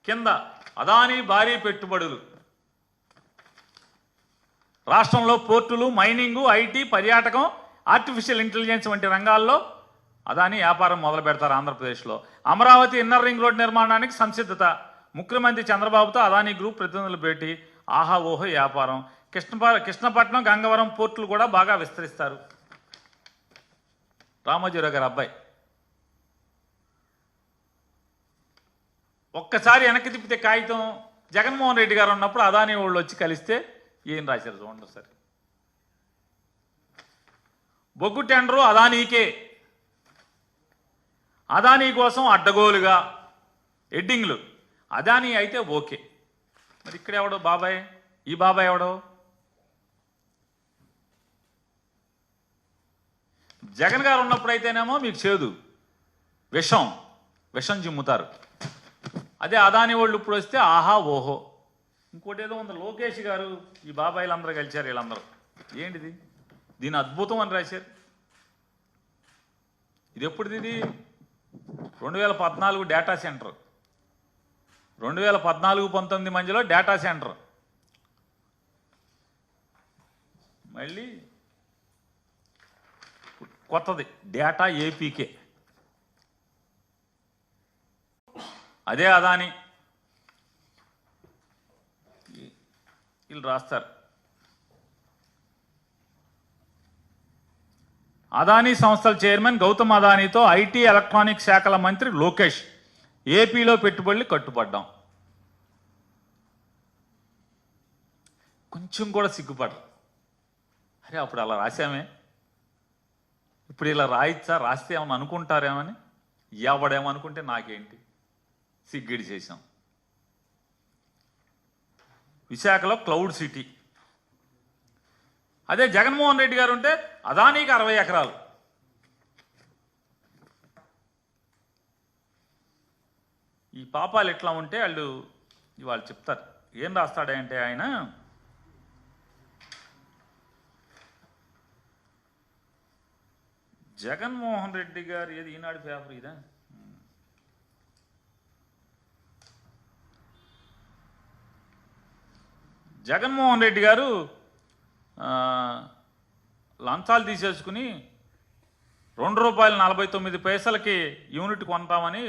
కింద అదానీ భారీ పెట్టుబడులు, రాష్ట్రంలో పోర్టులు, మైనింగు, ఐటీ, పర్యాటకం, ఆర్టిఫిషియల్ ఇంటెలిజెన్స్ వంటి రంగాల్లో అదానీ వ్యాపారం మొదలు పెడతారు ఆంధ్రప్రదేశ్లో. అమరావతి ఇన్నర్ రింగ్ రోడ్ నిర్మాణానికి సంసిద్ధత, ముఖ్యమంత్రి చంద్రబాబుతో అదానీ గ్రూప్ ప్రతినిధులు భేటీ, ఆహా ఓహో వ్యాపారం. కృష్ణపట్నం, గంగవరం పోర్టులు కూడా బాగా విస్తరిస్తారు. రామోజీరావు గారి అబ్బాయి ఒక్కసారి వెనక్కి తిప్పితే కాగితం జగన్మోహన్ రెడ్డి గారు ఉన్నప్పుడు అదానీ వాళ్ళు వచ్చి కలిస్తే ఏం రాశారు చూడండి సరే. బొగ్గు టెండరు అదానీకే, అదానీ కోసం అడ్డగోలుగా ఎడ్డింగ్లు. అదానీ అయితే ఓకే, మరి ఇక్కడ ఎవడో బాబాయ్, ఈ బాబాయ్ ఎవడో? జగన్ గారు ఉన్నప్పుడైతేనేమో మీకు చేదు, విషం జిమ్ముతారు. అదే అదానీ వాళ్ళు ఇప్పుడు వస్తే ఆహా ఓహో. ఇంకోటి ఏదో ఉంది, లోకేష్ గారు ఈ బాబాయిలు అందరూ కలిశారు, వీళ్ళందరూ ఏంటిది దీని అద్భుతం అని రాశారు. ఇది ఎప్పుడుది? ఇది 2014 డేటా సెంటర్, 2014-19 మధ్యలో డేటా సెంటర్. మళ్ళీ కొత్తది డేటా ఏపీకే, అదే అదానీ. వీళ్ళు రాస్తారు అదానీ సంస్థల చైర్మన్ గౌతమ్ అదానీతో ఐటీ ఎలక్ట్రానిక్ శాఖల మంత్రి లోకేష్ ఏపీలో పెట్టుబడులు కట్టుబడ్డాం. కొంచెం కూడా సిగ్గుపడరు. అరే అప్పుడు అలా రాసామే, ఇప్పుడు ఇలా రాయిచ్చా, రాస్తే ఏమని అనుకుంటారేమని. ఎవడేమనుకుంటే నాకేంటి, సిగ్గిడి చేశాం. విశాఖలో క్లౌడ్ సిటీ. అదే జగన్మోహన్ రెడ్డి గారు ఉంటే అదానీకి 60 ఎకరాలు. ఈ పాపాలు ఎట్లా ఉంటే వాళ్ళు చెప్తారు. ఏం రాస్తాడంటే ఆయన, జగన్మోహన్ రెడ్డి గారు ఏది ఈనాడు పేపర్ ఇదా, జగన్మోహన్ రెడ్డి గారు లంచాలు తీసేసుకుని ₹2.49 యూనిట్ కొంటామని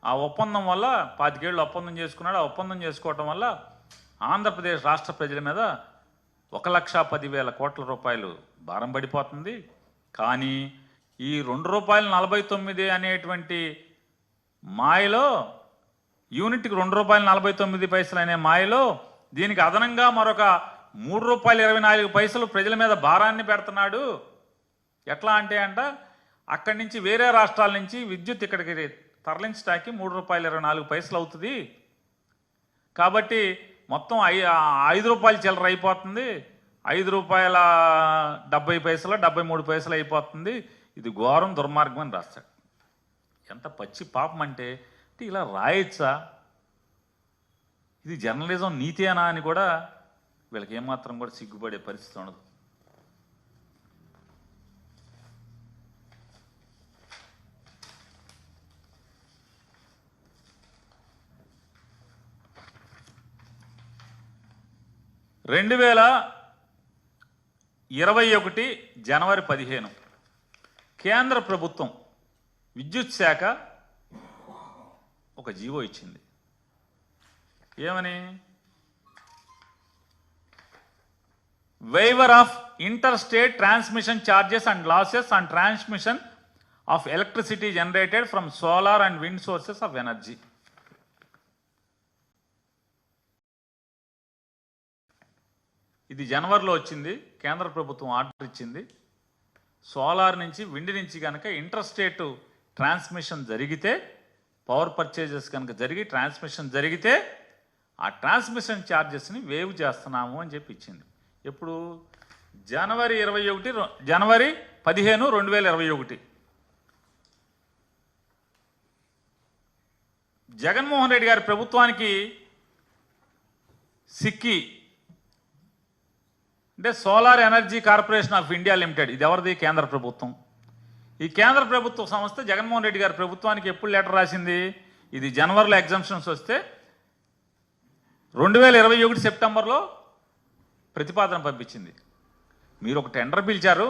ఆ ఒప్పందం వల్ల 25 ఏళ్ళు ఒప్పందం చేసుకున్నాడు. ఆ ఒప్పందం చేసుకోవటం వల్ల ఆంధ్రప్రదేశ్ రాష్ట్ర ప్రజల మీద 1,10,000 కోట్ల రూపాయలు భారం పడిపోతుంది. కానీ ఈ ₹2.49 అనేటువంటి మాయలో, యూనిట్కి ₹2.49 అనే మాయలో దీనికి అదనంగా మరొక ₹3.24 ప్రజల మీద భారాన్ని పెడుతున్నాడు. ఎట్లా అంటే అక్కడి నుంచి వేరే రాష్ట్రాల నుంచి విద్యుత్ ఇక్కడికి తరలించడానికి ₹3.24 అవుతుంది. కాబట్టి మొత్తం ₹5 చిల్లర అయిపోతుంది. ₹5.70 73 అయిపోతుంది. ఇది ఘోరం, దుర్మార్గం అని రాస్తాడు. ఎంత పచ్చి పాపం అంటే ఇలా రాయొచ్చా? ఇది జర్నలిజం నీతేనా అని కూడా వీళ్ళకి ఏమాత్రం కూడా సిగ్గుపడే పరిస్థితి ఉండదు. జనవరి 15 కేంద్ర ప్రభుత్వం విద్యుత్ శాఖ ఒక జీవో ఇచ్చింది. ఏమని? waiver of interstate transmission charges and losses on transmission of electricity generated from solar and wind sources of energy. ఇది జనవరిలో వచ్చింది. కేంద్ర ప్రభుత్వం ఆర్డర్ ఇచ్చింది. సోలార్ నుంచి, విండ్ నుంచి కనుక ఇంటర్స్టేట్ ట్రాన్స్మిషన్ జరిగితే, పవర్ పర్చేజెస్ కనుక జరిగి ట్రాన్స్మిషన్ జరిగితే ఆ ట్రాన్స్మిషన్ ఛార్జెస్ని వేవ్ చేస్తున్నాము అని చెప్పి ఇచ్చింది. ఎప్పుడు? జనవరి 15, 2021. జగన్మోహన్ రెడ్డి గారి ప్రభుత్వానికి సిక్కి అంటే solar energy corporation of India limited. ఇది ఎవరిది? కేంద్ర ప్రభుత్వం. ఈ కేంద్ర ప్రభుత్వ సంస్థ జగన్మోహన్ రెడ్డి గారి ప్రభుత్వానికి ఎప్పుడు లెటర్ రాసింది? ఇది జనవరిలో ఎగ్జామ్షన్స్ వస్తే 2021 సెప్టెంబర్లో ప్రతిపాదన పంపించింది. మీరు ఒక టెండర్ పిలిచారు,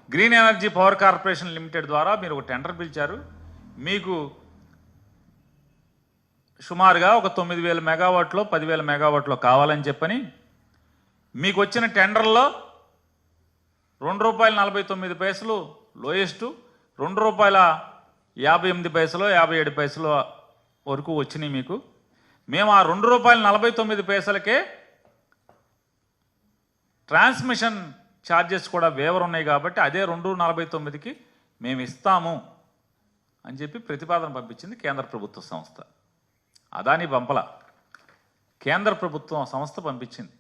green energy power corporation limited ద్వారా మీరు ఒక టెండర్ పిలిచారు. మీకు సుమారుగా ఒక 9,000 మెగావాట్లో 10,000 మెగావాట్లో కావాలని చెప్పని మీకు వచ్చిన టెండర్లో ₹2.49 లోయెస్ట్, ₹2.58 57 వరకు వచ్చినాయి మీకు. మేము ఆ ₹2.49కే ట్రాన్స్మిషన్ ఛార్జెస్ కూడా వేవర్ ఉన్నాయి కాబట్టి అదే 2.49కి మేము ఇస్తాము అని చెప్పి ప్రతిపాదన పంపించింది కేంద్ర ప్రభుత్వ సంస్థ. అదాని పంపల, కేంద్ర ప్రభుత్వం సంస్థ పంపించింది.